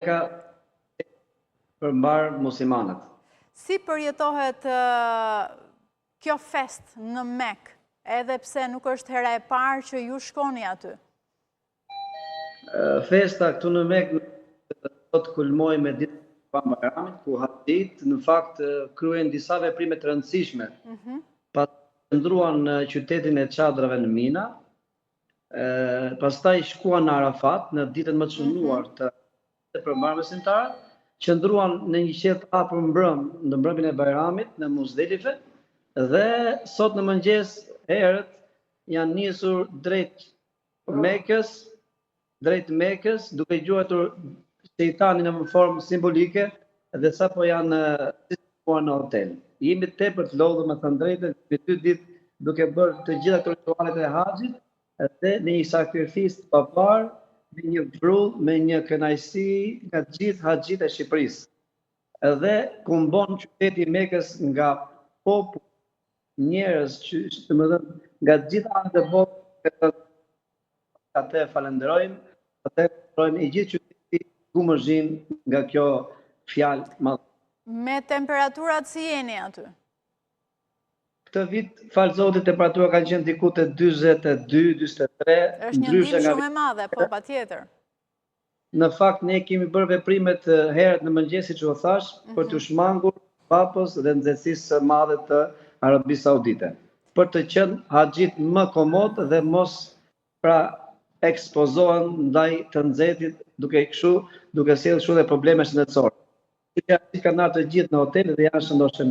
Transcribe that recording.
ka përmbar muslimanët. Si përjetohet kjo fest në Mekë, edhe pse nuk është hera e parë që ju shkoni aty? Festa këtu në Mekë do të kulmoj me ditën e Bajramit, ku haxhit në fakt kryen disa veprime të rëndësishme. Pas qëndruan në qytetin e çadrave në Mina, pastaj shkuan në Arafat në ditën më të shënuar të përmbarë besimtarë, qëndruan në një qet hapur në mbrëmjen e Bajramit në Muzdelife, dhe sot në mëngjes herët janë nisur drejt Mekës, duke gjuajtur shejtanin në formë simbolike, dhe sapo janë situuar në hotel. Jemi tepër të lodhur, me thënë drejtën, me 2 ditë duke bërë të gjitha këto ritualet e haxhit, dhe në një sakrifisë të papar, me një brull, me një kënaqësi nga të gjithë haxhit e Shqipërisë. Edhe kumbon qyteti i Mekës nga popull, njerëz që nga të gjitha anët e botës, atë falenderojmë, i gjithë qyteti gumëzhin nga kjo fjalë madhe. Me temperaturat si jeni aty? Këtë vit, falë Zotit, temperatura kanë qenë diku te 42, 43. Është një ndim shumë e madhe, po, patjetër. Në fakt, ne kemi bërë veprimet herët në mëngjes, siç u thash, për të shmangur papës dhe nxehtësisë së madhe të Arabisë Saudite, për të qenë haxhit më komod dhe mos ekspozohen ndaj të nxehtit, duke sjellë kështu dhe probleme shëndetësore. Kanë ardhur të gjithë në hotel dhe janë shëndoshëm.